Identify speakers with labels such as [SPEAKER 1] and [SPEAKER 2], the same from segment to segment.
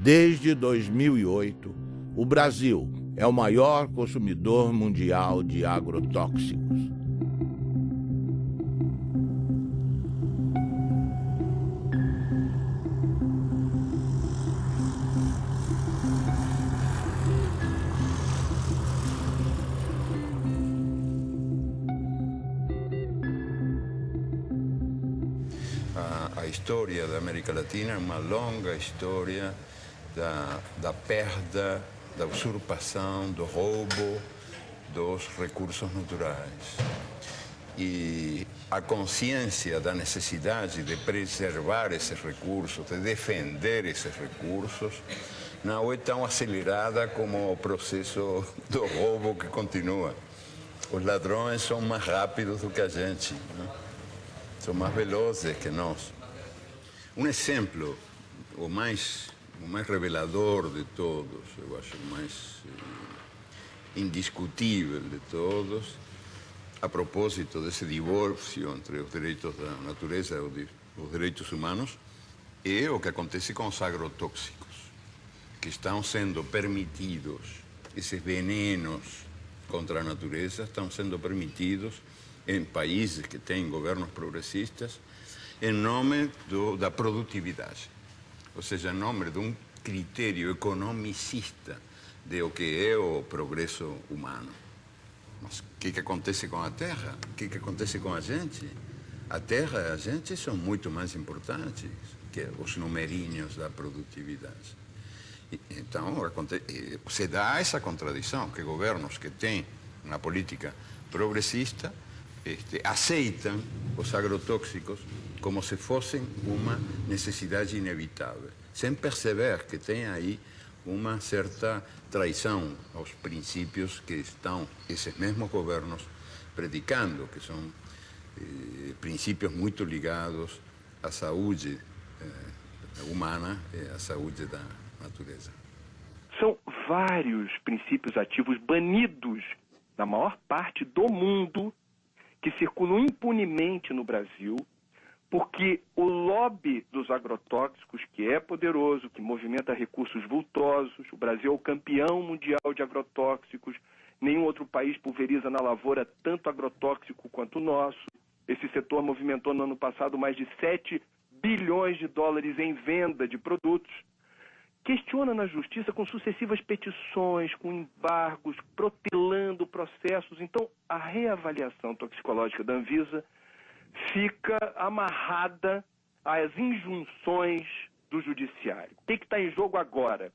[SPEAKER 1] Desde 2008, o Brasil é o maior consumidor mundial de agrotóxicos.
[SPEAKER 2] A história da América Latina é uma longa história da perda, da usurpação, do roubo dos recursos naturais. E a consciência da necessidade de preservar esses recursos, de defender esses recursos, não é tão acelerada como o processo do roubo que continua. Os ladrões são mais rápidos do que a gente, né? São mais velozes que nós. Um exemplo, o mais revelador de todos, eu acho o mais indiscutível de todos, a propósito desse divórcio entre os direitos da natureza e os direitos humanos, é o que acontece com os agrotóxicos, que estão sendo permitidos, esses venenos contra a natureza estão sendo permitidos em países que têm governos progressistas, em nome da produtividade. Ou seja, em nome de um critério economicista de o que é o progresso humano. Mas o que acontece com a terra? O que acontece com a gente? A terra e a gente são muito mais importantes que os numerinhos da produtividade. Então, se dá essa contradição, que governos que têm uma política progressista aceitam os agrotóxicos como se fossem uma necessidade inevitável, sem perceber que tem aí uma certa traição aos princípios que estão esses mesmos governos predicando, que são princípios muito ligados à saúde humana e à saúde da natureza.
[SPEAKER 3] São vários princípios ativos banidos na maior parte do mundo que circulam impunemente no Brasil, porque o lobby dos agrotóxicos, que é poderoso, que movimenta recursos vultosos, o Brasil é o campeão mundial de agrotóxicos, nenhum outro país pulveriza na lavoura tanto agrotóxico quanto o nosso. Esse setor movimentou no ano passado mais de 7 bilhões de dólares em venda de produtos. Questiona na justiça com sucessivas petições, com embargos, protelando processos. Então, a reavaliação toxicológica da Anvisa fica amarrada às injunções do judiciário. O que está em jogo agora?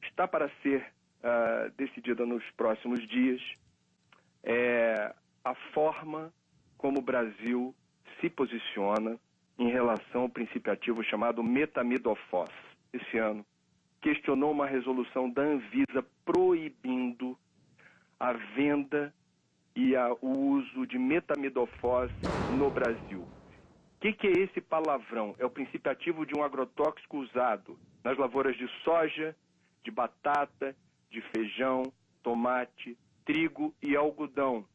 [SPEAKER 3] Está para ser decidida nos próximos dias a forma como o Brasil se posiciona em relação ao princípio ativo chamado metamidofos. Esse ano, questionou uma resolução da Anvisa proibindo a venda e o uso de metamidofos no Brasil. O que é esse palavrão? É o princípio ativo de um agrotóxico usado nas lavouras de soja, de batata, de feijão, tomate, trigo e algodão.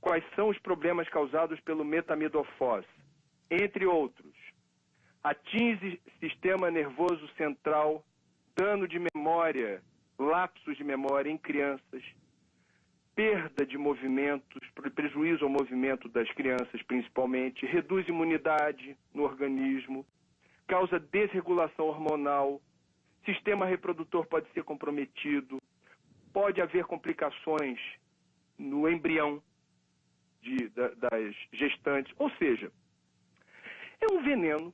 [SPEAKER 3] Quais são os problemas causados pelo metamidofos? Entre outros, atinge sistema nervoso central, dano de memória, lapsos de memória em crianças, perda de movimentos, prejuízo ao movimento das crianças principalmente, reduz imunidade no organismo, causa desregulação hormonal, sistema reprodutor pode ser comprometido, pode haver complicações no embrião das gestantes, ou seja, é um veneno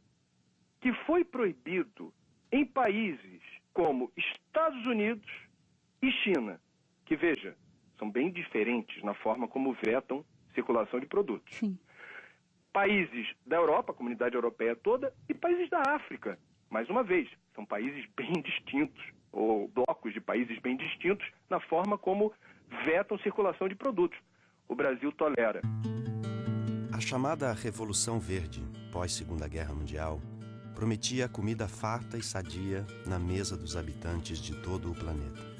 [SPEAKER 3] que foi proibido em países como Estados Unidos e China, que, veja, são bem diferentes na forma como vetam circulação de produtos.
[SPEAKER 4] Sim.
[SPEAKER 3] Países da Europa, a comunidade europeia toda, e países da África. Mais uma vez, são países bem distintos, ou blocos de países bem distintos, na forma como vetam circulação de produtos. O Brasil tolera.
[SPEAKER 5] A chamada Revolução Verde, pós-Segunda Guerra Mundial, prometia comida farta e sadia na mesa dos habitantes de todo o planeta.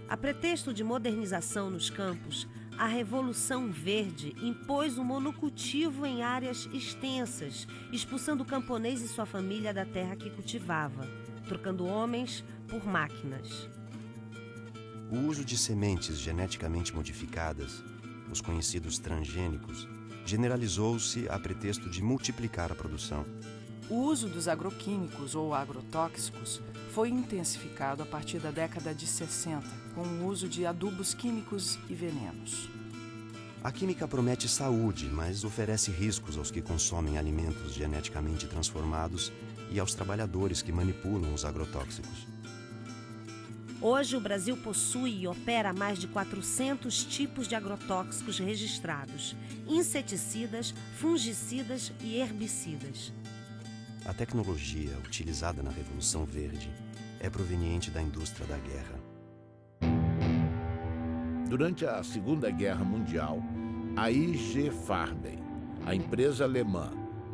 [SPEAKER 6] A pretexto de modernização nos campos,
[SPEAKER 4] A Revolução Verde impôs o monocultivo em áreas extensas, expulsando o camponês e sua família da terra que cultivava, trocando homens por máquinas.
[SPEAKER 5] O uso de sementes geneticamente modificadas, os conhecidos transgênicos, generalizou-se a pretexto de multiplicar a produção.
[SPEAKER 6] O uso dos agroquímicos ou agrotóxicos foi intensificado a partir da década de 60, com o uso de adubos químicos e venenos.
[SPEAKER 5] A química promete saúde, mas oferece riscos aos que consomem alimentos geneticamente transformados e aos trabalhadores que manipulam os agrotóxicos.
[SPEAKER 4] Hoje, o Brasil possui e opera mais de 400 tipos de agrotóxicos registrados, inseticidas, fungicidas e herbicidas.
[SPEAKER 5] A tecnologia utilizada na Revolução Verde é proveniente da indústria da guerra.
[SPEAKER 1] Durante a Segunda Guerra Mundial, a IG Farben, a empresa alemã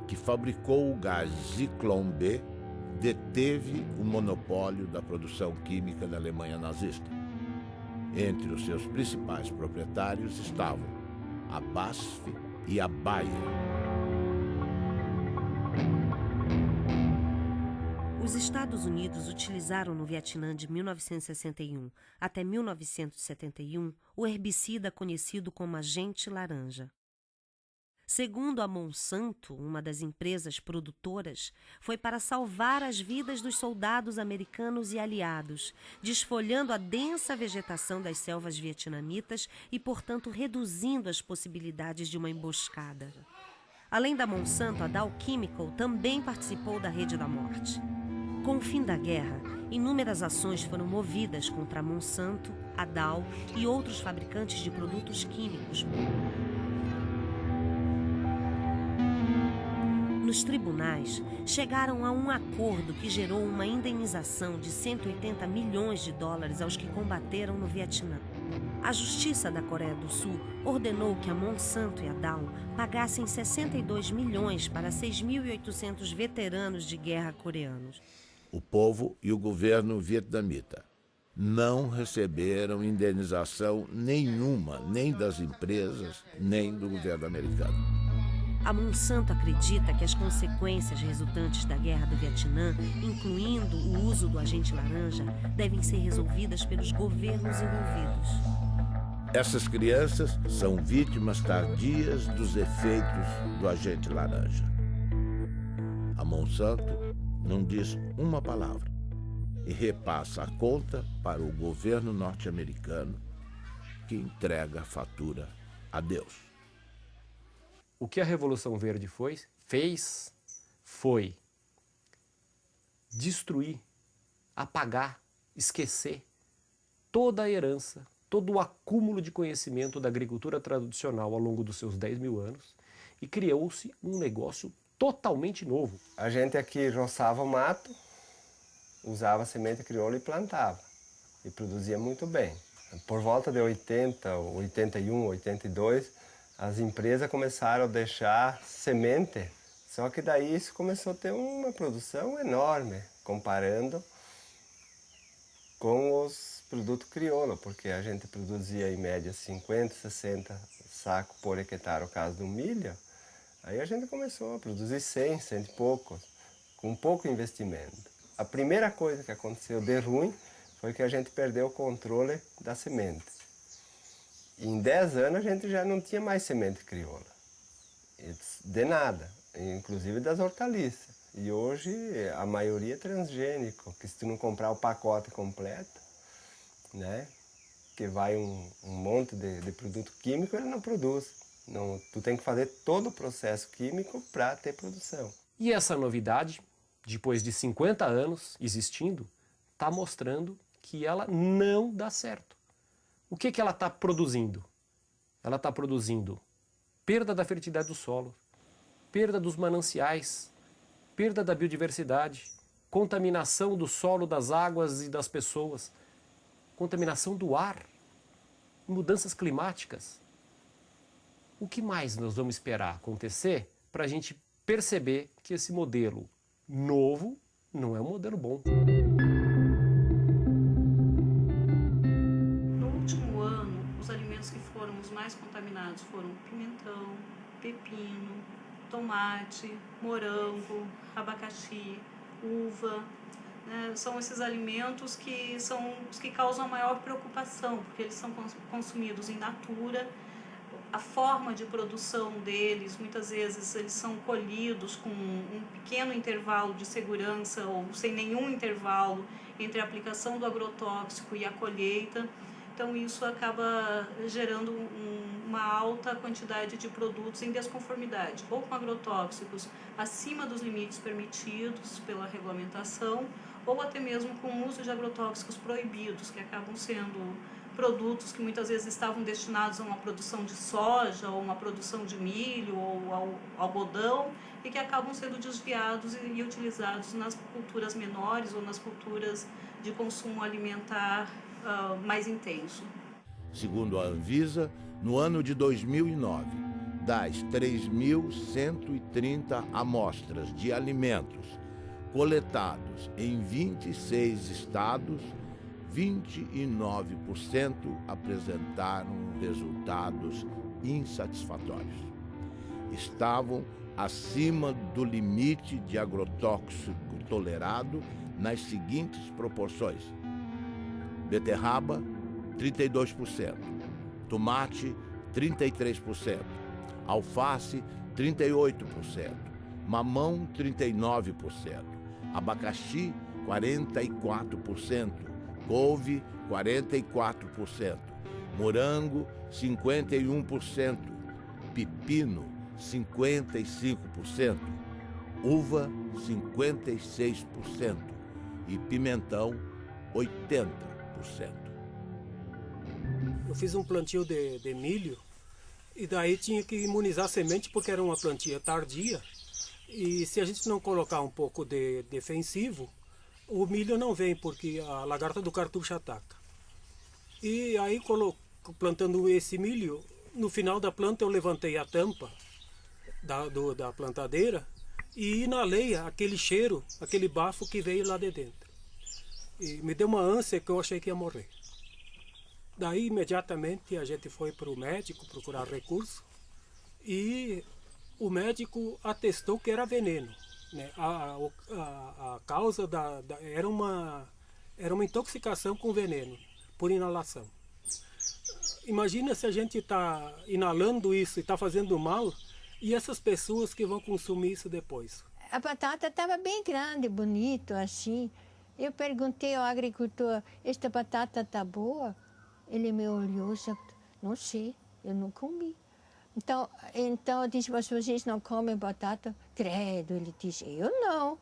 [SPEAKER 1] que fabricou o gás Zyklon B, deteve o monopólio da produção química da Alemanha nazista. Entre os seus principais proprietários estavam a BASF e a Bayer.
[SPEAKER 4] Os Estados Unidos utilizaram no Vietnã de 1961 até 1971 o herbicida conhecido como agente laranja. Segundo a Monsanto, uma das empresas produtoras, foi para salvar as vidas dos soldados americanos e aliados, desfolhando a densa vegetação das selvas vietnamitas e, portanto, reduzindo as possibilidades de uma emboscada. Além da Monsanto, a Dow Chemical também participou da Rede da Morte. Com o fim da guerra, inúmeras ações foram movidas contra a Monsanto, a Dow e outros fabricantes de produtos químicos. Nos tribunais, chegaram a um acordo que gerou uma indenização de 180 milhões de dólares aos que combateram no Vietnã. A Justiça da Coreia do Sul ordenou que a Monsanto e a Dow pagassem 62 milhões para 6.800 veteranos de guerra coreanos.
[SPEAKER 1] O povo e o governo vietnamita não receberam indenização nenhuma, nem das empresas, nem do governo americano.
[SPEAKER 4] A Monsanto acredita que as consequências resultantes da guerra do Vietnã, incluindo o uso do agente laranja, devem ser resolvidas pelos governos envolvidos.
[SPEAKER 1] Essas crianças são vítimas tardias dos efeitos do agente laranja. A Monsanto não diz uma palavra e repassa a conta para o governo norte-americano, que entrega a fatura a Deus.
[SPEAKER 7] O que a Revolução Verde fez foi destruir, apagar, esquecer toda a herança, todo o acúmulo de conhecimento da agricultura tradicional ao longo dos seus 10.000 anos e criou-se um negócio totalmente novo.
[SPEAKER 8] A gente aqui roçava o mato, usava semente crioula e plantava. E produzia muito bem. Por volta de 80, 81, 82, as empresas começaram a deixar semente. Só que daí isso começou a ter uma produção enorme, comparando com os produtos crioula, porque a gente produzia em média 50, 60 sacos por hectare, no caso do milho. Aí a gente começou a produzir 100 e poucos, com pouco investimento. A primeira coisa que aconteceu de ruim foi que a gente perdeu o controle da semente. E em 10 anos a gente já não tinha mais semente crioula, de nada, inclusive das hortaliças. E hoje a maioria é transgênico, que se tu não comprar o pacote completo, né, que vai um monte de produto químico, ele não produz. Não, tu tem que fazer todo o processo químico para ter produção.
[SPEAKER 7] E essa novidade, depois de 50 anos existindo, está mostrando que ela não dá certo. O que ela está produzindo? Ela está produzindo perda da fertilidade do solo, perda dos mananciais, perda da biodiversidade, contaminação do solo, das águas e das pessoas, contaminação do ar, mudanças climáticas. O que mais nós vamos esperar acontecer para a gente perceber que esse modelo novo não é um modelo bom?
[SPEAKER 9] No último ano, os alimentos aqueles que foram os mais contaminados foram pimentão, pepino, tomate, morango, abacaxi, uva. Né? São esses alimentos que são os que causam maior preocupação, porque eles são consumidos in natura. A forma de produção deles, muitas vezes eles são colhidos com um pequeno intervalo de segurança ou sem nenhum intervalo entre a aplicação do agrotóxico e a colheita. Então isso acaba gerando uma alta quantidade de produtos em desconformidade, ou com agrotóxicos acima dos limites permitidos pela regulamentação, ou até mesmo com o uso de agrotóxicos proibidos, que acabam sendo produtos que muitas vezes estavam destinados a uma produção de soja, ou uma produção de milho, ou ao algodão, e que acabam sendo desviados e utilizados nas culturas menores ou nas culturas de consumo alimentar mais intenso.
[SPEAKER 1] Segundo a Anvisa, no ano de 2009, das 3.130 amostras de alimentos coletados em 26 estados, 29% apresentaram resultados insatisfatórios. Estavam acima do limite de agrotóxico tolerado nas seguintes proporções: beterraba, 32%, tomate, 33%, alface, 38%, mamão, 39%, abacaxi, 44%, couve, 44%, morango, 51%, pepino, 55%, uva, 56% e pimentão, 80%.
[SPEAKER 10] Eu fiz um plantio de milho e daí tinha que imunizar a semente porque era uma plantia tardia. E se a gente não colocar um pouco de defensivo, o milho não vem porque a lagarta do cartucho ataca. E aí, plantando esse milho, no final da planta eu levantei a tampa da plantadeira e inalei aquele cheiro, aquele bafo que veio lá de dentro. E me deu uma ânsia que eu achei que ia morrer. Daí, imediatamente, a gente foi para o médico procurar recurso e o médico atestou que era veneno. Né? A causa era uma intoxicação com veneno, por inalação. Imagina se a gente está inalando isso e está fazendo mal, e essas pessoas que vão consumir isso depois.
[SPEAKER 11] A batata estava bem grande, bonito, assim. Eu perguntei ao agricultor, esta batata está boa? Ele me olhou e disse, não sei, eu não comi. Então eu disse, mas vocês não comem batata? Credo, ele disse, eu não.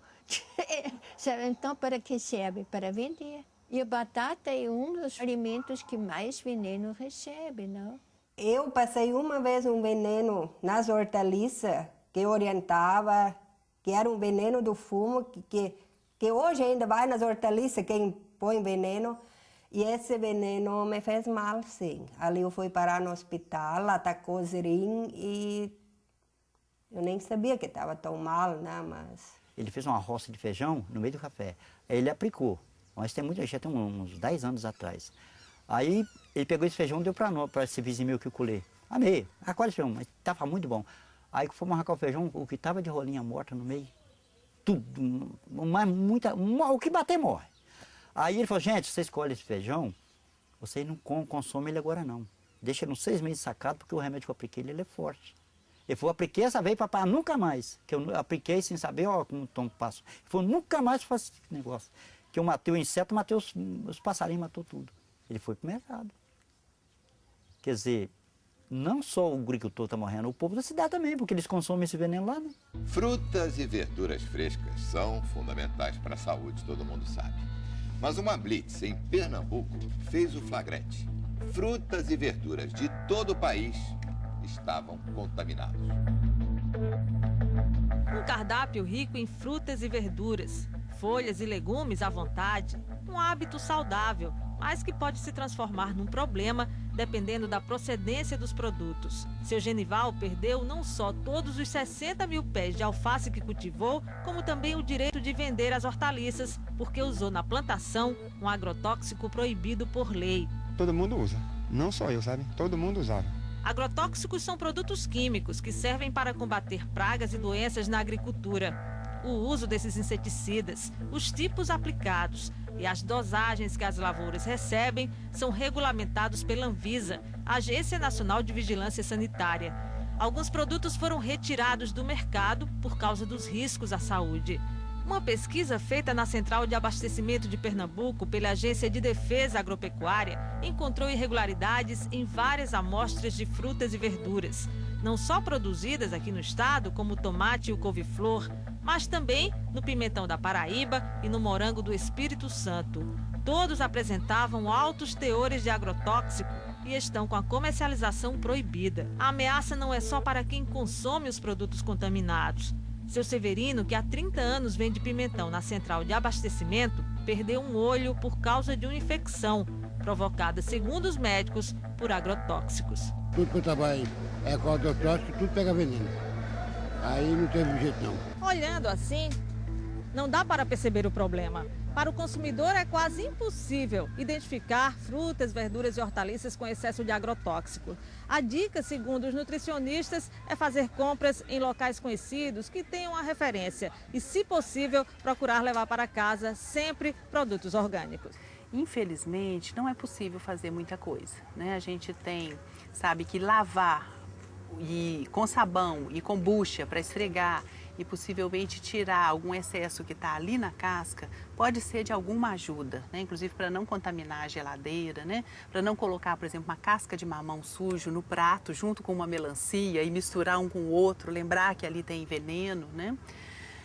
[SPEAKER 11] Então, para que serve? Para vender. E a batata é um dos alimentos que mais veneno recebe, não?
[SPEAKER 12] Eu passei uma vez um veneno nas hortaliças que orientava, que era um veneno do fumo, que hoje ainda vai nas hortaliças quem põe veneno. E esse veneno me fez mal, sim. Ali eu fui parar no hospital, atacou o rim e eu nem sabia que estava tão mal, né? Mas...
[SPEAKER 13] Ele fez uma roça de feijão no meio do café. Aí ele aplicou. Mas já tem uns 10 anos atrás. Aí ele pegou esse feijão e deu para esse vizinho meu que eu colhei. Amei, acolhe esse feijão, mas estava muito bom. Aí que fomos arrancar o feijão, o que estava de rolinha morta no meio, tudo, o que bater morre. Aí ele falou, gente, você escolhe esse feijão, você não consome ele agora não. Deixa ele uns 6 meses sacado, porque o remédio que eu apliquei ele é forte. Ele falou, apliquei essa vez para nunca mais. Que eu apliquei sem saber, ó, como tom passo. Ele falou, nunca mais faço esse negócio. Que eu matei o inseto, matei os passarinhos, matou tudo. Ele foi pro mercado. Quer dizer, não só o agricultor está morrendo, o povo da cidade também, porque eles consomem esse veneno lá, né?
[SPEAKER 14] Frutas e verduras frescas são fundamentais para a saúde, todo mundo sabe. Mas uma blitz em Pernambuco fez o flagrante. Frutas e verduras de todo o país estavam contaminados.
[SPEAKER 15] Um cardápio rico em frutas e verduras, folhas e legumes à vontade, um hábito saudável, mas que pode se transformar num problema dependendo da procedência dos produtos. Seu Genival perdeu não só todos os 60 mil pés de alface que cultivou, como também o direito de vender as hortaliças, porque usou na plantação um agrotóxico proibido por lei.
[SPEAKER 16] Todo mundo usa, Não só eu, sabe? Todo mundo usava.
[SPEAKER 15] Agrotóxicos são produtos químicos que servem para combater pragas e doenças na agricultura. O uso desses inseticidas, os tipos aplicados e as dosagens que as lavouras recebem são regulamentados pela Anvisa, Agência Nacional de Vigilância Sanitária. Alguns produtos foram retirados do mercado por causa dos riscos à saúde. Uma pesquisa feita na Central de Abastecimento de Pernambuco pela Agência de Defesa Agropecuária encontrou irregularidades em várias amostras de frutas e verduras, não só produzidas aqui no estado, como o tomate e o couve-flor, mas também no pimentão da Paraíba e no morango do Espírito Santo. Todos apresentavam altos teores de agrotóxico e estão com a comercialização proibida. A ameaça não é só para quem consome os produtos contaminados. Seu Severino, que há 30 anos vende pimentão na Central de Abastecimento, perdeu um olho por causa de uma infecção provocada, segundo os médicos, por agrotóxicos.
[SPEAKER 17] Tudo que eu trabalho é com agrotóxico, tudo pega veneno. Aí não teve jeito não.
[SPEAKER 15] Olhando assim, não dá para perceber o problema. Para o consumidor é quase impossível identificar frutas, verduras e hortaliças com excesso de agrotóxico. A dica, segundo os nutricionistas, é fazer compras em locais conhecidos que tenham a referência e, se possível, procurar levar para casa sempre produtos orgânicos.
[SPEAKER 18] Infelizmente, não é possível fazer muita coisa, né? A gente sabe que lavar com sabão e com bucha para esfregar e possivelmente tirar algum excesso que está ali na casca, pode ser de alguma ajuda, né? Inclusive para não contaminar a geladeira, né? Para não colocar, por exemplo, uma casca de mamão sujo no prato junto com uma melancia e misturar um com o outro, lembrar que ali tem veneno, né?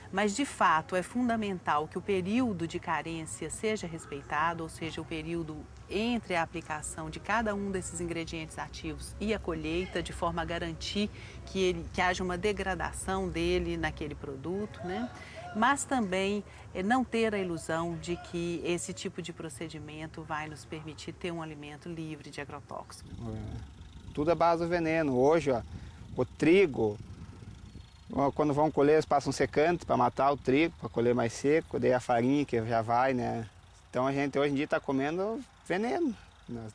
[SPEAKER 18] Mas, de fato, é fundamental que o período de carência seja respeitado, ou seja, o período entre a aplicação de cada um desses ingredientes ativos e a colheita, de forma a garantir que haja uma degradação dele naquele produto, né? Mas também não ter a ilusão de que esse tipo de procedimento vai nos permitir ter um alimento livre de agrotóxicos.
[SPEAKER 16] Tudo é base do veneno. Hoje, ó, o trigo, quando vão colher, eles passam secante para matar o trigo, para colher mais seco, daí a farinha que já vai, né? Então a gente hoje em dia está comendo veneno.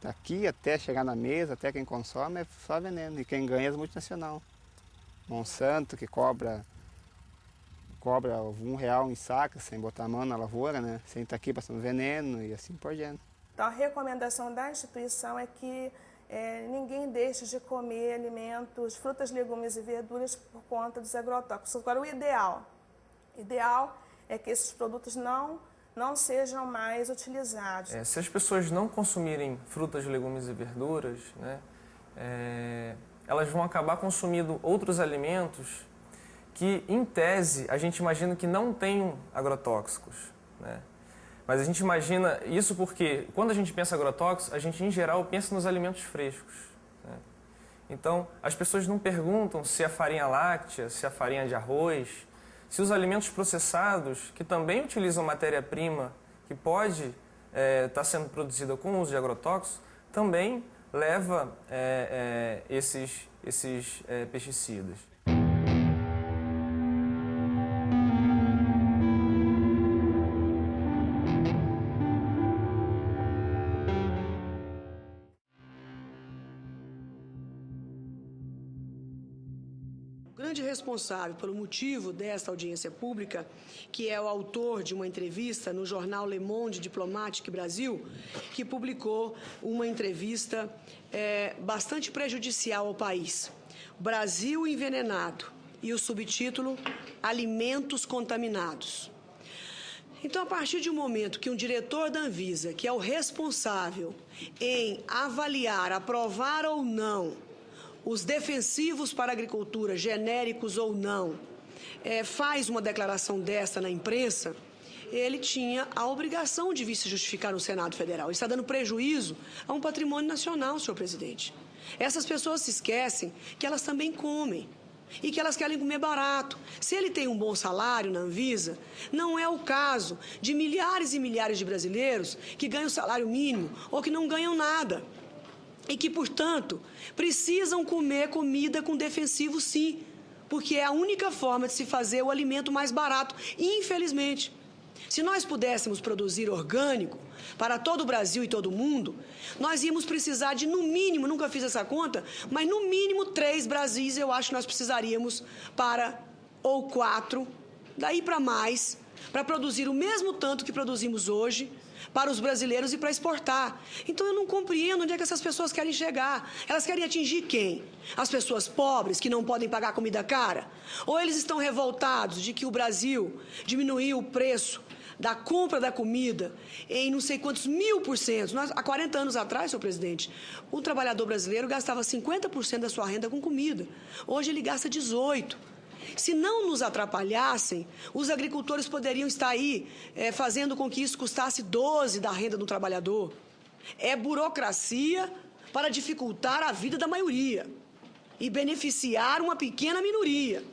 [SPEAKER 16] Daqui até chegar na mesa, até quem consome é só veneno. E quem ganha é as multinacionais. Monsanto, que cobra R$1 em saca, sem botar a mão na lavoura, né? Sem estar aqui passando veneno e assim por diante.
[SPEAKER 19] Então a recomendação da instituição é que ninguém deixe de comer alimentos, frutas, legumes e verduras por conta dos agrotóxicos. Agora, o ideal é que esses produtos não sejam mais utilizados.
[SPEAKER 20] Se as pessoas não consumirem frutas, legumes e verduras, né, elas vão acabar consumindo outros alimentos que, em tese, a gente imagina que não tenham agrotóxicos, né? Mas a gente imagina isso porque, quando a gente pensa agrotóxicos, a gente, em geral, pensa nos alimentos frescos, né? Então, as pessoas não perguntam se a farinha láctea, se a farinha de arroz, se os alimentos processados, que também utilizam matéria-prima que pode estar sendo produzida com o uso de agrotóxicos, também leva esses pesticidas.
[SPEAKER 21] Responsável pelo motivo desta audiência pública, que é o autor de uma entrevista no jornal Le Monde Diplomatique Brasil, que publicou uma entrevista bastante prejudicial ao país. Brasil envenenado, e o subtítulo Alimentos contaminados. Então, a partir de um momento que um diretor da Anvisa, que é o responsável em avaliar, aprovar ou não os defensivos para a agricultura, genéricos ou não, faz uma declaração desta na imprensa, ele tinha a obrigação de vir se justificar no Senado Federal. Ele está dando prejuízo a um patrimônio nacional, senhor presidente. Essas pessoas se esquecem que elas também comem e que elas querem comer barato. Se ele tem um bom salário na Anvisa, não é o caso de milhares e milhares de brasileiros que ganham salário mínimo ou que não ganham nada. E que, portanto, precisam comer comida com defensivo, sim, porque é a única forma de se fazer o alimento mais barato, infelizmente. Se nós pudéssemos produzir orgânico para todo o Brasil e todo o mundo, nós íamos precisar de, no mínimo, nunca fiz essa conta, mas no mínimo 3 Brasis eu acho que nós precisaríamos ou 4, daí para mais, para produzir o mesmo tanto que produzimos hoje para os brasileiros e para exportar. Então eu não compreendo onde é que essas pessoas querem chegar. Elas querem atingir quem? As pessoas pobres que não podem pagar comida cara? Ou eles estão revoltados de que o Brasil diminuiu o preço da compra da comida em não sei quantos 1000%. Há 40 anos atrás, senhor presidente, o trabalhador brasileiro gastava 50% da sua renda com comida. Hoje ele gasta 18%. Se não nos atrapalhassem, os agricultores poderiam estar aí fazendo com que isso custasse 12% da renda do trabalhador. É burocracia para dificultar a vida da maioria e beneficiar uma pequena minoria.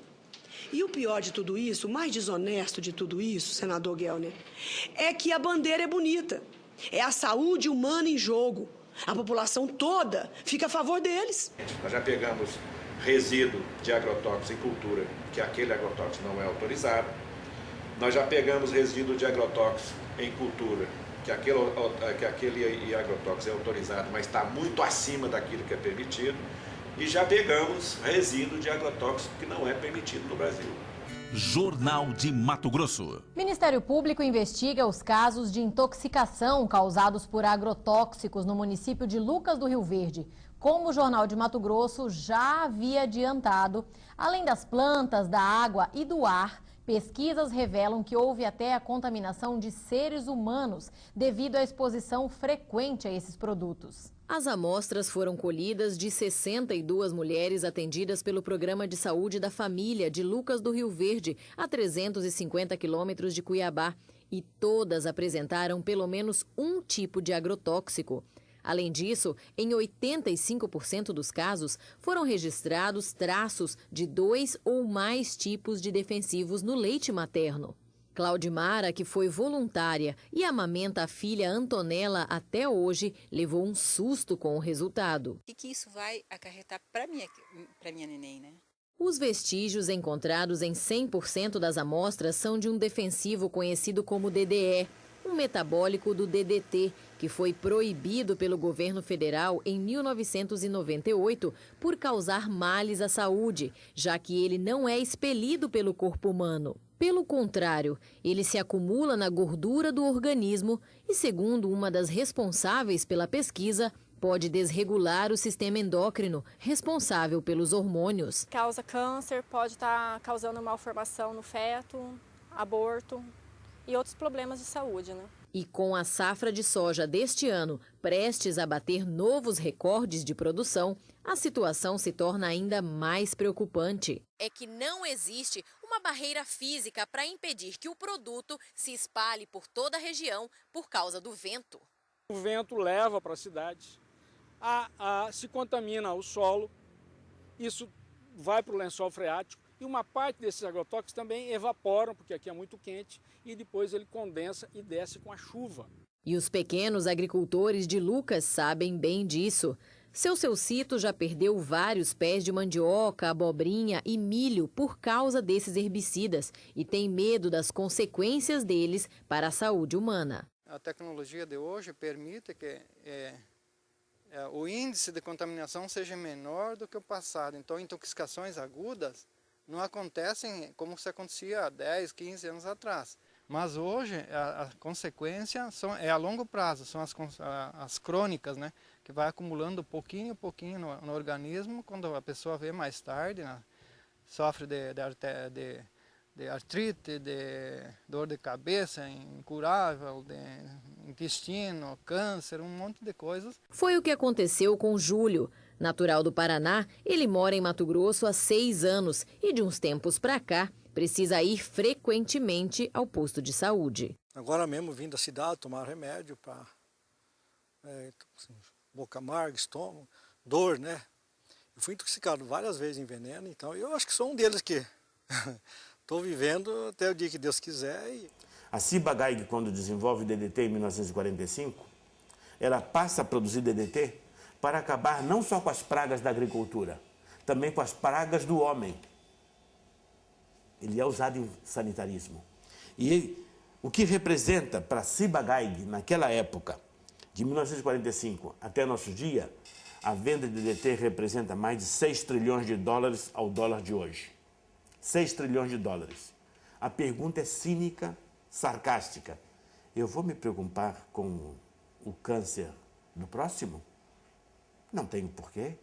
[SPEAKER 21] E o pior de tudo isso, o mais desonesto de tudo isso, senador Gelner, é que a bandeira é bonita. É a saúde humana em jogo. A população toda fica a favor deles.
[SPEAKER 2] Nós já pegamos resíduo de agrotóxicos em cultura, que aquele agrotóxico não é autorizado. Nós já pegamos resíduo de agrotóxico em cultura, que aquele agrotóxico é autorizado, mas está muito acima daquilo que é permitido. E já pegamos resíduo de agrotóxico que não é permitido no Brasil.
[SPEAKER 22] Jornal de Mato Grosso. Ministério Público investiga os casos de intoxicação causados por agrotóxicos no município de Lucas do Rio Verde. Como o Jornal de Mato Grosso já havia adiantado, além das plantas, da água e do ar, pesquisas revelam que houve até a contaminação de seres humanos devido à exposição frequente a esses produtos.
[SPEAKER 23] As amostras foram colhidas de 62 mulheres atendidas pelo Programa de Saúde da Família de Lucas do Rio Verde, a 350 quilômetros de Cuiabá, e todas apresentaram pelo menos um tipo de agrotóxico. Além disso, em 85% dos casos, foram registrados traços de 2 ou mais tipos de defensivos no leite materno. Claudimara, que foi voluntária e amamenta a filha Antonella até hoje, levou um susto com o resultado.
[SPEAKER 24] O que isso vai acarretar para minha neném, né?
[SPEAKER 23] Os vestígios encontrados em 100% das amostras são de um defensivo conhecido como DDE, um metabólico do DDT, que foi proibido pelo governo federal em 1998 por causar males à saúde, já que ele não é expelido pelo corpo humano. Pelo contrário, ele se acumula na gordura do organismo e, segundo uma das responsáveis pela pesquisa, pode desregular o sistema endócrino, responsável pelos hormônios.
[SPEAKER 25] Causa câncer, pode estar causando malformação no feto, aborto e outros problemas de saúde, né?
[SPEAKER 23] E com a safra de soja deste ano prestes a bater novos recordes de produção, a situação se torna ainda mais preocupante. É que não existe uma barreira física para impedir que o produto se espalhe por toda a região por causa do vento.
[SPEAKER 26] O vento leva para a cidade, se contamina o solo, isso vai para o lençol freático e uma parte desses agrotóxicos também evaporam, porque aqui é muito quente, e depois ele condensa e desce com a chuva.
[SPEAKER 23] E os pequenos agricultores de Lucas sabem bem disso. Seu Cito já perdeu vários pés de mandioca, abobrinha e milho por causa desses herbicidas e tem medo das consequências deles para a saúde humana.
[SPEAKER 27] A tecnologia de hoje permite que o índice de contaminação seja menor do que o passado. Então, intoxicações agudas não acontecem como se acontecia há 10, 15 anos atrás. Mas hoje a consequência é a longo prazo, são as crônicas, né? Que vai acumulando pouquinho a pouquinho no organismo. Quando a pessoa vê mais tarde, né? Sofre de artrite, de dor de cabeça incurável, de intestino, câncer, um monte de coisas.
[SPEAKER 23] Foi o que aconteceu com Júlio. Natural do Paraná, ele mora em Mato Grosso há 6 anos e de uns tempos para cá precisa ir frequentemente ao posto de saúde.
[SPEAKER 28] Agora mesmo vim da cidade tomar remédio para boca amarga, estômago, dor, né? Eu fui intoxicado várias vezes em veneno, então eu acho que sou um deles que estou vivendo até o dia que Deus quiser.
[SPEAKER 29] A Ciba-Geigy, quando desenvolve o DDT em 1945, ela passa a produzir DDT para acabar não só com as pragas da agricultura, também com as pragas do homem. Ele é usado em sanitarismo. E O que representa para Ciba-Geigy, naquela época, de 1945 até nosso dia, a venda de DDT representa mais de 6 trilhões de dólares ao dólar de hoje. 6 trilhões de dólares. A pergunta é cínica, sarcástica. Eu vou me preocupar com o câncer do próximo? Não tenho porquê.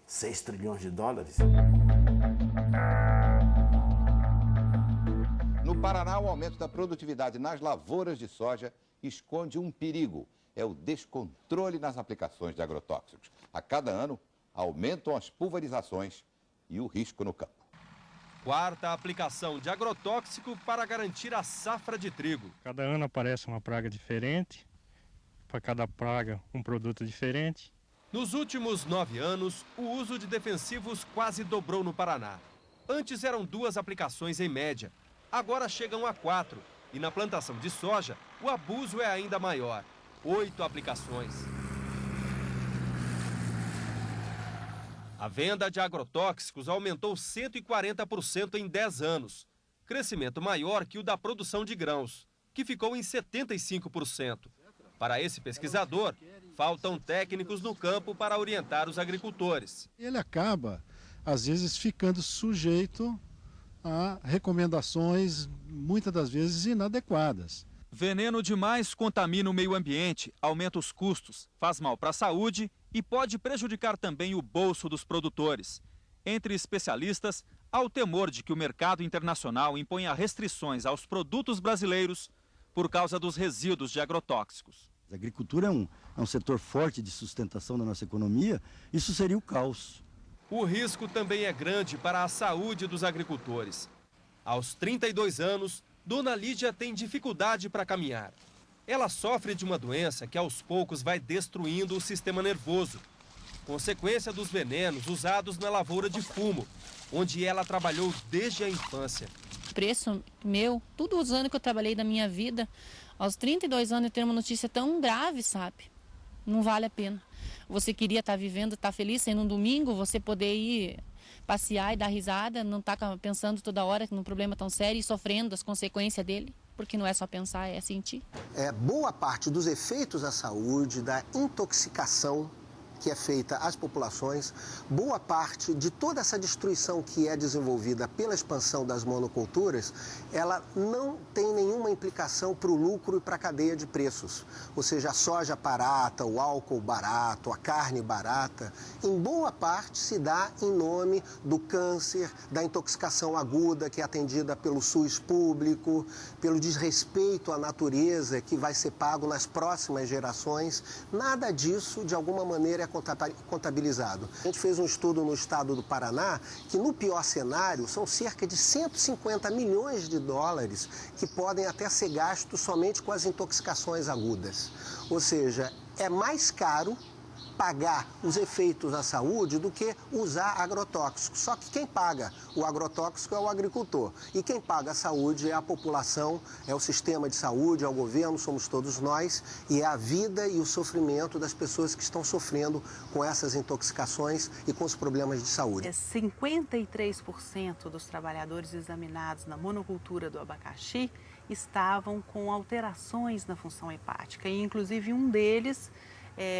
[SPEAKER 29] 6 trilhões de dólares.
[SPEAKER 14] No Paraná, o aumento da produtividade nas lavouras de soja esconde um perigo. É o descontrole nas aplicações de agrotóxicos. A cada ano, aumentam as pulverizações e o risco no campo.
[SPEAKER 1] Quarta aplicação de agrotóxico para garantir a safra de trigo.
[SPEAKER 3] Cada ano aparece uma praga diferente, para cada praga um produto diferente.
[SPEAKER 1] Nos últimos 9 anos, o uso de defensivos quase dobrou no Paraná. Antes eram 2 aplicações em média, agora chegam a 4. E na plantação de soja, o abuso é ainda maior, 8 aplicações. A venda de agrotóxicos aumentou 140% em 10 anos, crescimento maior que o da produção de grãos, que ficou em 75%. Para esse pesquisador, faltam técnicos no campo para orientar os agricultores.
[SPEAKER 4] Ele acaba, às vezes, ficando sujeito a recomendações, muitas das vezes, inadequadas.
[SPEAKER 1] Veneno demais contamina o meio ambiente, aumenta os custos, faz mal para a saúde e pode prejudicar também o bolso dos produtores. Entre especialistas, há o temor de que o mercado internacional imponha restrições aos produtos brasileiros por causa dos resíduos de agrotóxicos.
[SPEAKER 5] A agricultura é um setor forte de sustentação da nossa economia, isso seria o caos.
[SPEAKER 1] O risco também é grande para a saúde dos agricultores. Aos 32 anos, Dona Lídia tem dificuldade para caminhar. Ela sofre de uma doença que aos poucos vai destruindo o sistema nervoso, consequência dos venenos usados na lavoura de fumo, onde ela trabalhou desde a infância.
[SPEAKER 6] Preço meu, tudo os anos que eu trabalhei da minha vida, aos 32 anos eu tenho uma notícia tão grave, sabe? Não vale a pena. Você queria estar vivendo, estar feliz, sendo um domingo, você poder ir passear e dar risada, não estar pensando toda hora num problema tão sério e sofrendo as consequências dele, porque não é só pensar, é sentir.
[SPEAKER 7] Boa parte dos efeitos à saúde, da intoxicação que é feita às populações, boa parte de toda essa destruição que é desenvolvida pela expansão das monoculturas, ela não tem nenhuma implicação para o lucro e para a cadeia de preços. Ou seja, a soja barata, o álcool barato, a carne barata, em boa parte se dá em nome do câncer, da intoxicação aguda que é atendida pelo SUS público, pelo desrespeito à natureza que vai ser pago nas próximas gerações. Nada disso, de alguma maneira, é contabilizado. A gente fez um estudo no estado do Paraná que, no pior cenário, são cerca de 150 milhões de dólares que podem até ser gastos somente com as intoxicações agudas. Ou seja, é mais caro pagar os efeitos à saúde do que usar agrotóxico. Só que quem paga o agrotóxico é o agricultor. E quem paga a saúde é a população, é o sistema de saúde, é o governo, somos todos nós. E é a vida e o sofrimento das pessoas que estão sofrendo com essas intoxicações e com os problemas de saúde.
[SPEAKER 18] 53% dos trabalhadores examinados na monocultura do abacaxi estavam com alterações na função hepática. E, inclusive, um deles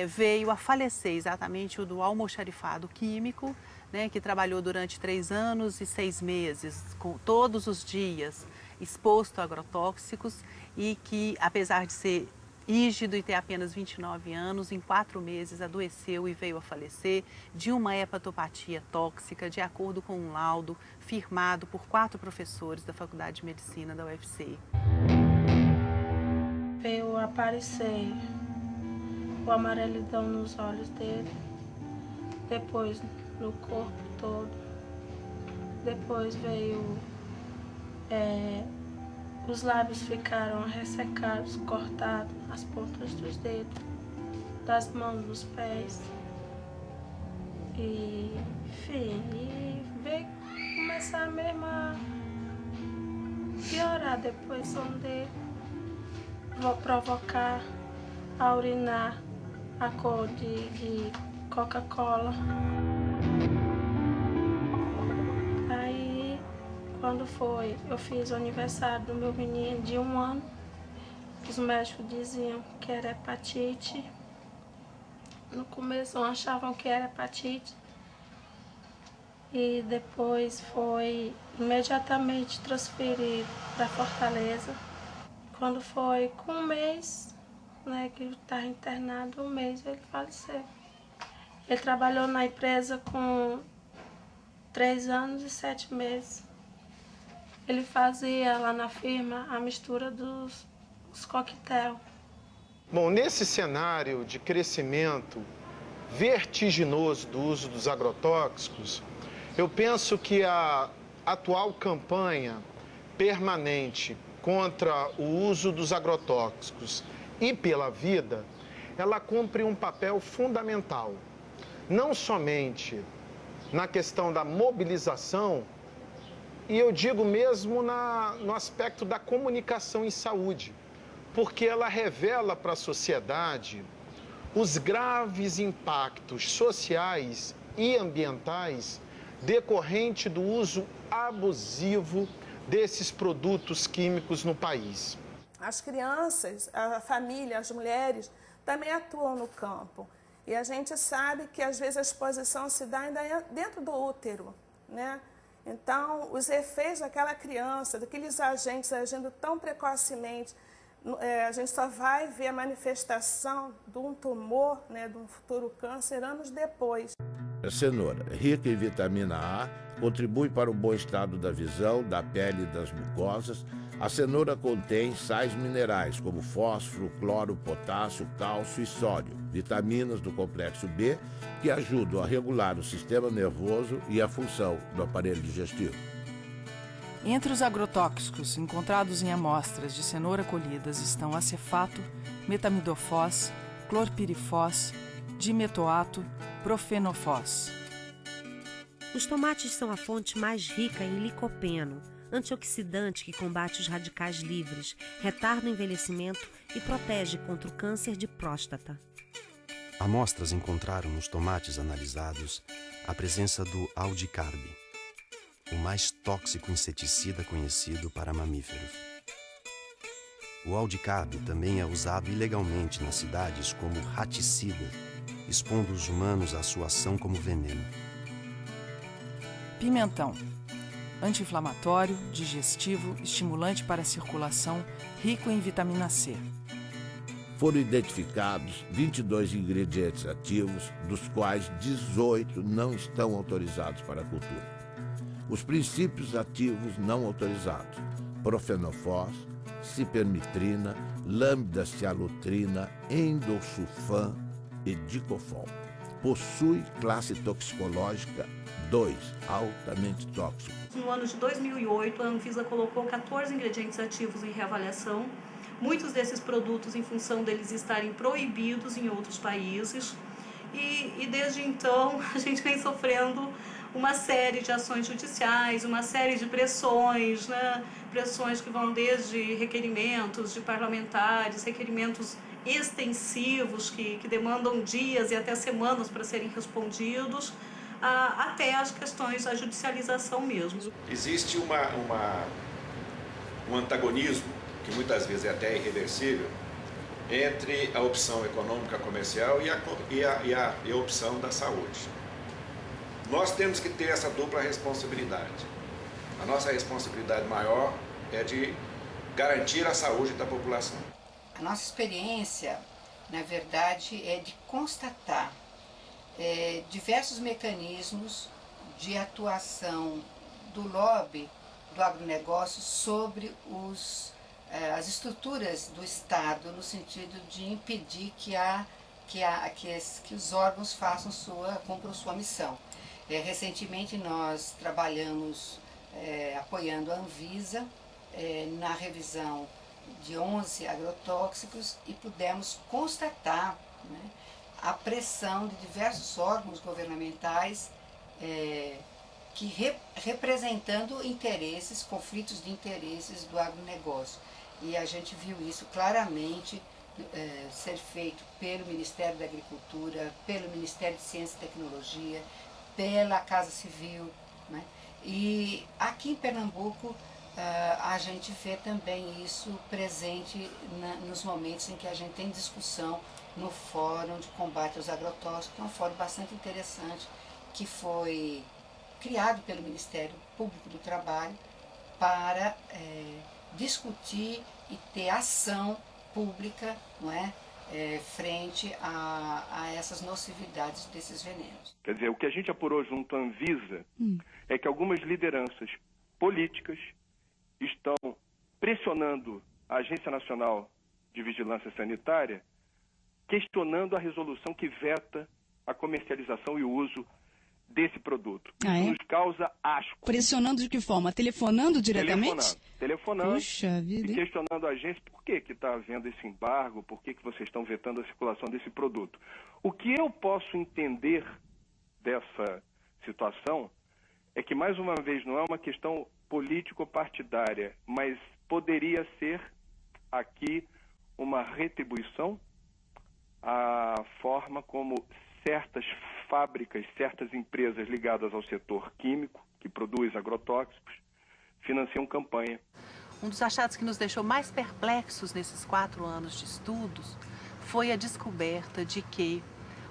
[SPEAKER 18] veio a falecer, exatamente o do almoxarifado químico, né, que trabalhou durante 3 anos e 6 meses, todos os dias, exposto a agrotóxicos e que, apesar de ser rígido e ter apenas 29 anos, em 4 meses adoeceu e veio a falecer de uma hepatopatia tóxica, de acordo com um laudo firmado por 4 professores da Faculdade de Medicina da UFC.
[SPEAKER 8] Veio aparecer o amarelidão nos olhos dele, depois no corpo todo, depois veio, os lábios ficaram ressecados, cortados, as pontas dos dedos, das mãos, dos pés, e enfim, e veio começar mesmo a piorar depois o som dele, vou provocar a urinar a cor de Coca-Cola. Aí, quando foi, eu fiz o aniversário do meu menino de 1 ano, os médicos diziam que era hepatite. No começo não achavam que era hepatite. E depois foi imediatamente transferido para Fortaleza. Quando foi com um mês, né, que ele estava internado, um mês ele faleceu. Ele trabalhou na empresa com 3 anos e 7 meses. Ele fazia lá na firma a mistura dos coquetéis.
[SPEAKER 9] Bom, nesse cenário de crescimento vertiginoso do uso dos agrotóxicos, eu penso que a atual campanha permanente contra o uso dos agrotóxicos e pela vida, ela cumpre um papel fundamental, não somente na questão da mobilização, e eu digo mesmo no aspecto da comunicação em saúde, porque ela revela para a sociedade os graves impactos sociais e ambientais decorrente do uso abusivo desses produtos químicos no país.
[SPEAKER 8] As crianças, a família, as mulheres também atuam no campo. E a gente sabe que às vezes a exposição se dá ainda dentro do útero, né? Então, os efeitos daquela criança, daqueles agentes agindo tão precocemente, a gente só vai ver a manifestação de um tumor, né, de um futuro câncer, anos depois.
[SPEAKER 10] A cenoura, rica em vitamina A, contribui para o bom estado da visão, da pele e das mucosas. A cenoura contém sais minerais como fósforo, cloro, potássio, cálcio e sódio, vitaminas do complexo B, que ajudam a regular o sistema nervoso e a função do aparelho digestivo.
[SPEAKER 11] Entre os agrotóxicos encontrados em amostras de cenoura colhidas estão acefato, metamidofós, clorpirifós, dimetoato, profenofós.
[SPEAKER 12] Os tomates são a fonte mais rica em licopeno, antioxidante que combate os radicais livres, retarda o envelhecimento e protege contra o câncer de próstata.
[SPEAKER 13] Amostras encontraram nos tomates analisados a presença do aldicarb, o mais tóxico inseticida conhecido para mamíferos. O aldicarb também é usado ilegalmente nas cidades como raticida, expondo os humanos à sua ação como veneno.
[SPEAKER 11] Pimentão. Anti-inflamatório, digestivo, estimulante para a circulação, rico em vitamina C.
[SPEAKER 10] Foram identificados 22 ingredientes ativos, dos quais 18 não estão autorizados para a cultura. Os princípios ativos não autorizados: profenofós, cipermitrina, lambda-cialutrina, endosulfan e dicofol. Possui classe toxicológica 2, altamente tóxico.
[SPEAKER 15] No ano de 2008, a Anvisa colocou 14 ingredientes ativos em reavaliação. Muitos desses produtos, em função deles estarem proibidos em outros países. E desde então, a gente vem sofrendo uma série de ações judiciais, uma série de pressões, né? Pressões que vão desde requerimentos de parlamentares, requerimentos extensivos que demandam dias e até semanas para serem respondidos, até as questões da judicialização mesmo.
[SPEAKER 2] Existe um antagonismo, que muitas vezes é até irreversível, entre a opção econômica comercial e a opção da saúde. Nós temos que ter essa dupla responsabilidade. A nossa responsabilidade maior é de garantir a saúde da população.
[SPEAKER 16] A nossa experiência, na verdade, é de constatar diversos mecanismos de atuação do lobby do agronegócio sobre as estruturas do Estado, no sentido de impedir que os órgãos cumpram sua missão. Recentemente nós trabalhamos apoiando a Anvisa na revisão de 11 agrotóxicos e pudemos constatar, né, a pressão de diversos órgãos governamentais representando conflitos de interesses do agronegócio. E a gente viu isso claramente ser feito pelo Ministério da Agricultura, pelo Ministério de Ciência e Tecnologia, pela Casa Civil, né? E aqui em Pernambuco a gente vê também isso presente nos momentos em que a gente tem discussão no Fórum de Combate aos Agrotóxicos, que é um fórum bastante interessante, que foi criado pelo Ministério Público do Trabalho para discutir e ter ação pública, não é, frente a essas nocividades desses venenos.
[SPEAKER 17] Quer dizer, o que a gente apurou junto à Anvisa é que algumas lideranças políticas estão pressionando a Agência Nacional de Vigilância Sanitária, questionando a resolução que veta a comercialização e o uso desse produto. Isso nos causa asco.
[SPEAKER 19] Pressionando de que forma? Telefonando diretamente?
[SPEAKER 17] Telefonando
[SPEAKER 19] Puxa vida,
[SPEAKER 17] e questionando a agência por que está havendo esse embargo, por que vocês estão vetando a circulação desse produto. O que eu posso entender dessa situação é que, mais uma vez, não é uma questão político-partidária, mas poderia ser aqui uma retribuição à forma como certas fábricas, certas empresas ligadas ao setor químico, que produz agrotóxicos, financiam campanha.
[SPEAKER 18] Um dos achados que nos deixou mais perplexos nesses 4 anos de estudos foi a descoberta de que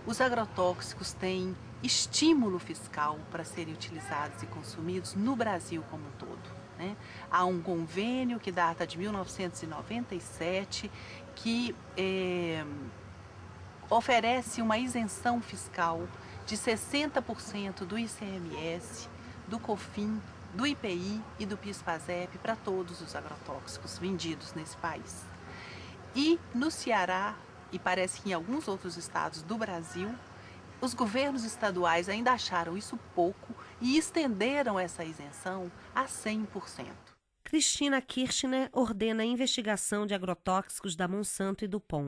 [SPEAKER 18] os agrotóxicos têm estímulo fiscal para serem utilizados e consumidos no Brasil como um todo, né? Há um convênio que data de 1997 que oferece uma isenção fiscal de 60% do ICMS, do COFINS, do IPI e do PIS/PASEP para todos os agrotóxicos vendidos nesse país. E no Ceará, e parece que em alguns outros estados do Brasil, os governos estaduais ainda acharam isso pouco e estenderam essa isenção a 100%.
[SPEAKER 12] Cristina Kirchner ordena a investigação de agrotóxicos da Monsanto e do POM.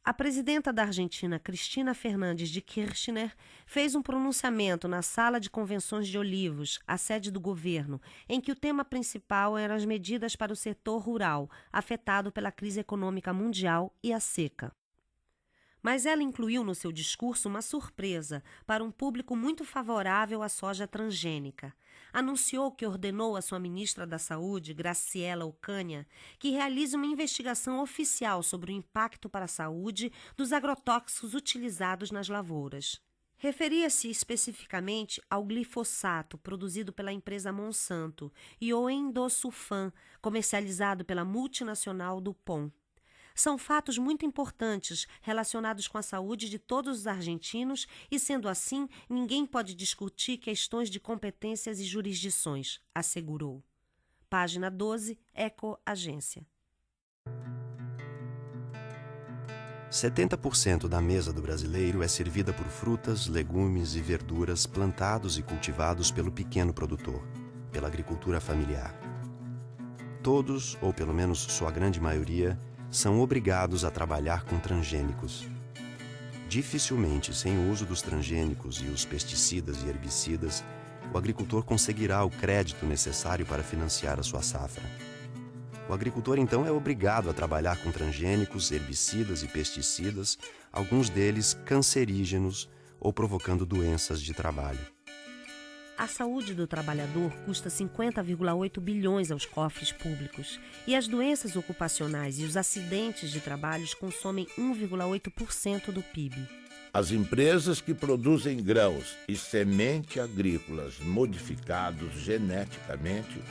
[SPEAKER 12] A presidenta da Argentina, Cristina Fernandes de Kirchner, fez um pronunciamento na Sala de Convenções de Olivos, a sede do governo, em que o tema principal eram as medidas para o setor rural, afetado pela crise econômica mundial e a seca. Mas ela incluiu no seu discurso uma surpresa para um público muito favorável à soja transgênica. Anunciou que ordenou à sua ministra da Saúde, Graciela Ocaña, que realize uma investigação oficial sobre o impacto para a saúde dos agrotóxicos utilizados nas lavouras. Referia-se especificamente ao glifosato, produzido pela empresa Monsanto, e ao endosulfan, comercializado pela multinacional DuPont. São fatos muito importantes relacionados com a saúde de todos os argentinos e, sendo assim, ninguém pode discutir questões de competências e jurisdições, assegurou. Página 12, Eco Agência.
[SPEAKER 13] 70% da mesa do brasileiro é servida por frutas, legumes e verduras plantados e cultivados pelo pequeno produtor, pela agricultura familiar. Todos, ou pelo menos sua grande maioria, são obrigados a trabalhar com transgênicos. Dificilmente, sem o uso dos transgênicos e os pesticidas e herbicidas, o agricultor conseguirá o crédito necessário para financiar a sua safra. O agricultor, então, é obrigado a trabalhar com transgênicos, herbicidas e pesticidas, alguns deles cancerígenos ou provocando doenças de trabalho.
[SPEAKER 12] A saúde do trabalhador custa 50,8 bilhões aos cofres públicos e as doenças ocupacionais e os acidentes de trabalho consomem 1,8% do PIB.
[SPEAKER 10] As empresas que produzem grãos e semente agrícolas modificados geneticamente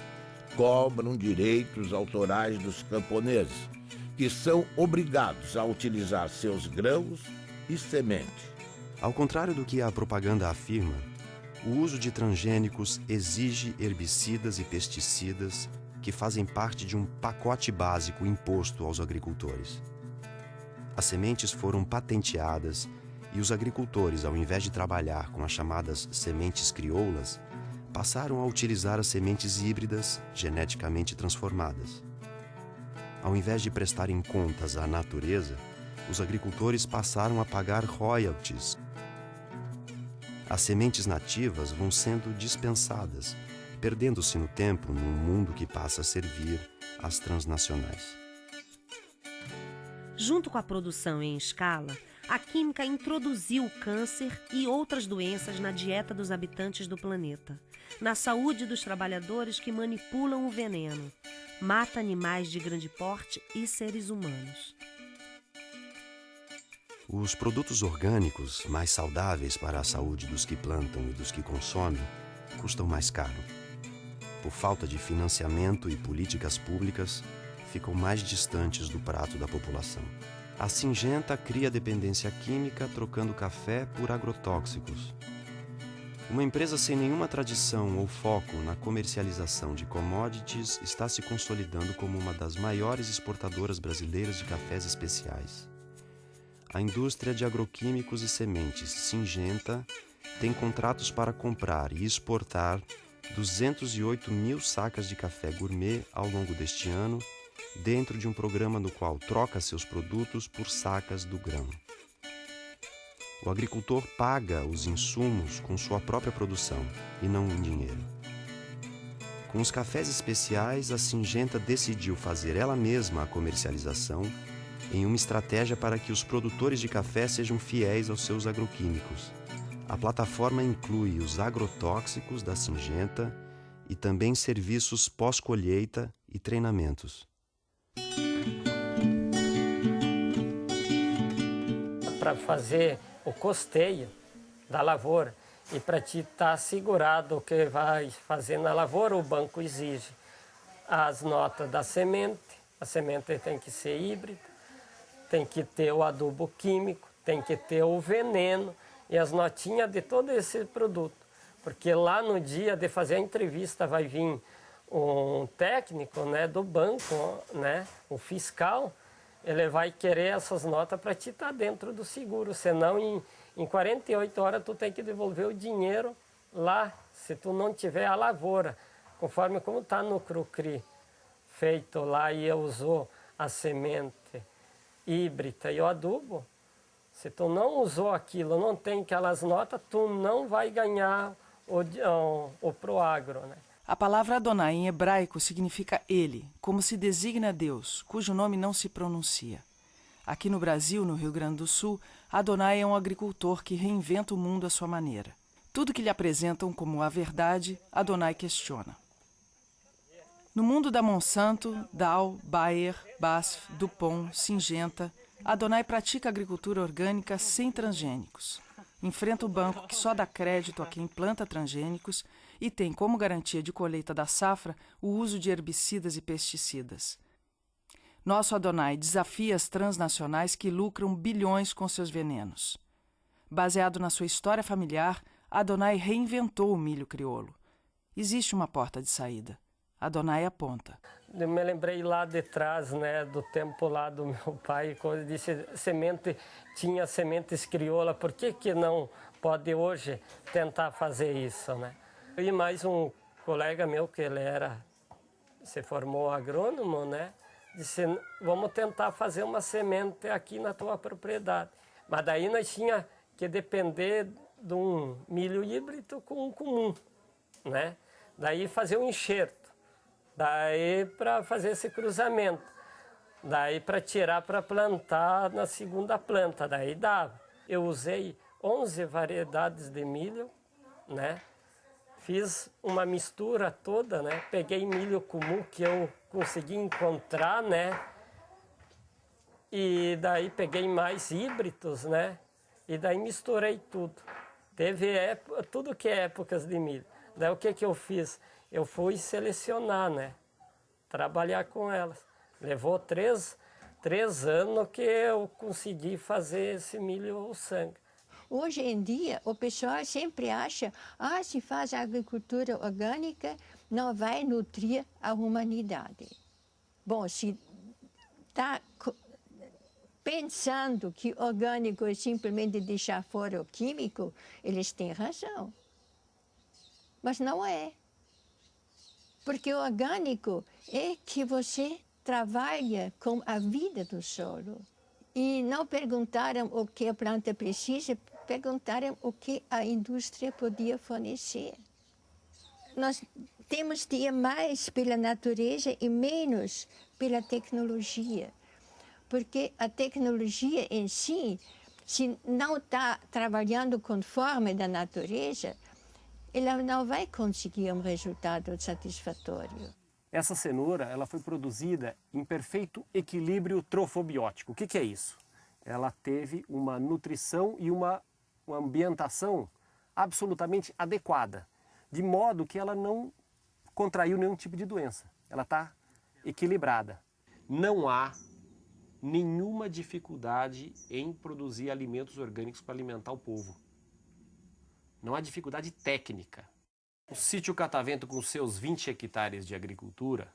[SPEAKER 10] cobram direitos autorais dos camponeses, que são obrigados a utilizar seus grãos e semente.
[SPEAKER 13] Ao contrário do que a propaganda afirma, o uso de transgênicos exige herbicidas e pesticidas que fazem parte de um pacote básico imposto aos agricultores. As sementes foram patenteadas e os agricultores, ao invés de trabalhar com as chamadas sementes crioulas, passaram a utilizar as sementes híbridas geneticamente transformadas. Ao invés de prestarem contas à natureza, os agricultores passaram a pagar royalties. As sementes nativas vão sendo dispensadas, perdendo-se no tempo num mundo que passa a servir às transnacionais.
[SPEAKER 12] Junto com a produção em escala, a química introduziu o câncer e outras doenças na dieta dos habitantes do planeta. na saúde dos trabalhadores que manipulam o veneno, mata animais de grande porte e seres humanos.
[SPEAKER 13] Os produtos orgânicos, mais saudáveis para a saúde dos que plantam e dos que consomem, custam mais caro. Por falta de financiamento e políticas públicas, ficam mais distantes do prato da população. A Syngenta cria dependência química trocando café por agrotóxicos. Uma empresa sem nenhuma tradição ou foco na comercialização de commodities está se consolidando como uma das maiores exportadoras brasileiras de cafés especiais. A indústria de agroquímicos e sementes Syngenta tem contratos para comprar e exportar 208 mil sacas de café gourmet ao longo deste ano, dentro de um programa no qual troca seus produtos por sacas do grão. O agricultor paga os insumos com sua própria produção e não em dinheiro. Com os cafés especiais, a Syngenta decidiu fazer ela mesma a comercialização em uma estratégia para que os produtores de café sejam fiéis aos seus agroquímicos. A plataforma inclui os agrotóxicos da Syngenta e também serviços pós-colheita e treinamentos.
[SPEAKER 20] Para fazer o custeio da lavoura e para te estar assegurado o que vai fazer na lavoura, o banco exige as notas da semente. A semente tem que ser híbrida, tem que ter o adubo químico, tem que ter o veneno e as notinhas de todo esse produto. Porque lá no dia de fazer a entrevista vai vir um técnico, né, do banco, né, o fiscal, ele vai querer essas notas para te estar dentro do seguro, senão em 48 horas tu tem que devolver o dinheiro lá, se tu não tiver a lavoura, conforme como está no Crucri, feito lá e usou a semente híbrida e o adubo, se tu não usou aquilo, não tem aquelas notas, tu não vai ganhar o Proagro, né?
[SPEAKER 11] A palavra Adonai em hebraico significa ele, como se designa Deus, cujo nome não se pronuncia. Aqui no Brasil, no Rio Grande do Sul, Adonai é um agricultor que reinventa o mundo à sua maneira. Tudo que lhe apresentam como a verdade, Adonai questiona. No mundo da Monsanto, Dow, Bayer, BASF, DuPont, Syngenta, Adonai pratica agricultura orgânica sem transgênicos. Enfrenta o banco que só dá crédito a quem planta transgênicos e tem como garantia de colheita da safra o uso de herbicidas e pesticidas. Nosso Adonai desafia as transnacionais que lucram bilhões com seus venenos. Baseado na sua história familiar, Adonai reinventou o milho crioulo. Existe uma porta de saída. Adonai aponta.
[SPEAKER 20] Eu me lembrei lá de trás, né, do tempo lá do meu pai, quando disse tinha sementes crioula, por que não pode hoje tentar fazer isso, né? E mais um colega meu, que ele se formou agrônomo, né, disse, vamos tentar fazer uma semente aqui na tua propriedade. Mas daí nós tinha que depender de um milho híbrido com um comum, né? Daí fazer um enxerto. Daí para fazer esse cruzamento, daí para tirar para plantar na segunda planta, daí dava. Eu usei 11 variedades de milho, né? Fiz uma mistura toda, né? Peguei milho comum que eu consegui encontrar, né? E daí peguei mais híbridos, né? E daí misturei tudo. Teve tudo que é épocas de milho. Daí o que eu fiz? Eu fui selecionar, né? Trabalhar com elas. Levou três anos que eu consegui fazer esse milho sangue.
[SPEAKER 21] Hoje em dia, o pessoal sempre acha, se faz agricultura orgânica, não vai nutrir a humanidade. Bom, se está pensando que orgânico é simplesmente deixar fora o químico, eles têm razão. Mas não é. Porque o orgânico é que você trabalha com a vida do solo. E não perguntaram o que a planta precisa, perguntaram o que a indústria podia fornecer. Nós temos de ir mais pela natureza e menos pela tecnologia. Porque a tecnologia em si, se não está trabalhando conforme da natureza, ela não vai conseguir um resultado satisfatório.
[SPEAKER 14] Essa cenoura ela foi produzida em perfeito equilíbrio trofobiótico. O que é isso? Ela teve uma nutrição e uma ambientação absolutamente adequada, de modo que ela não contraiu nenhum tipo de doença. Ela está equilibrada. Não há nenhuma dificuldade em produzir alimentos orgânicos para alimentar o povo. Não há dificuldade técnica. O sítio Catavento, com seus 20 hectares de agricultura,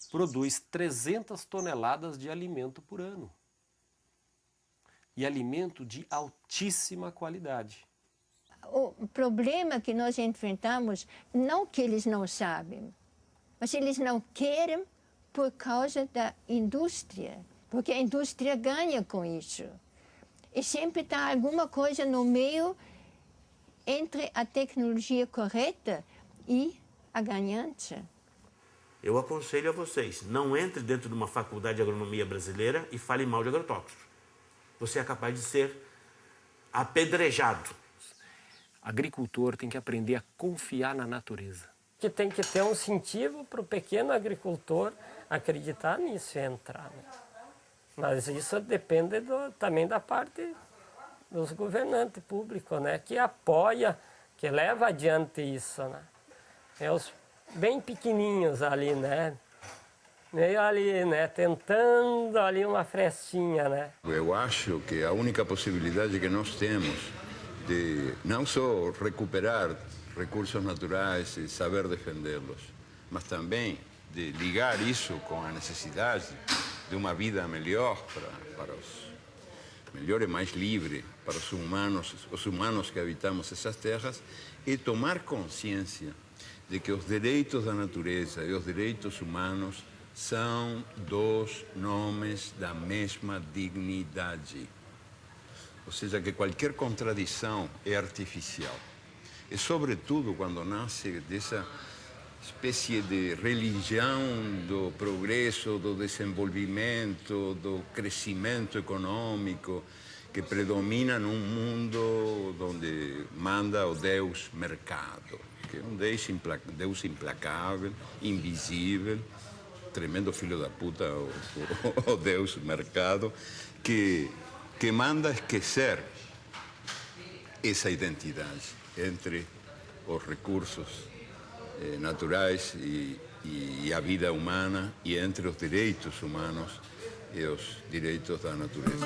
[SPEAKER 14] produz 300 toneladas de alimento por ano. E alimento de altíssima qualidade.
[SPEAKER 21] O problema que nós enfrentamos, não que eles não sabem, mas eles não querem por causa da indústria, porque a indústria ganha com isso. E sempre está alguma coisa no meio entre a tecnologia correta e a ganância.
[SPEAKER 22] Eu aconselho a vocês, não entre dentro de uma faculdade de agronomia brasileira e fale mal de agrotóxicos. Você é capaz de ser apedrejado.
[SPEAKER 14] Agricultor tem que aprender a confiar na natureza.
[SPEAKER 20] Que tem que ter um incentivo para o pequeno agricultor acreditar nisso e entrar. Né? Mas isso depende também da parte dos governantes públicos, né? Que apoia, que leva adiante isso. Né? É os bem pequenininhos ali, né? Meio ali, né? Tentando ali uma frestinha, né?
[SPEAKER 23] Eu acho que a única possibilidade que nós temos de não só recuperar recursos naturais e saber defendê-los, mas também de ligar isso com a necessidade de uma vida melhor para os melhor e mais livre para os humanos que habitamos essas terras, e tomar consciência de que os direitos da natureza e os direitos humanos são dois nomes da mesma dignidade. Ou seja, que qualquer contradição é artificial. E, sobretudo, quando nasce dessa espécie de religião do progresso, do desenvolvimento, do crescimento econômico, que predomina num mundo onde manda o Deus mercado, que é um Deus implacável, invisível, tremendo filho da puta, o Deus mercado, que manda esquecer essa identidade entre os recursos naturais e a vida humana, e entre os direitos humanos e os direitos da natureza.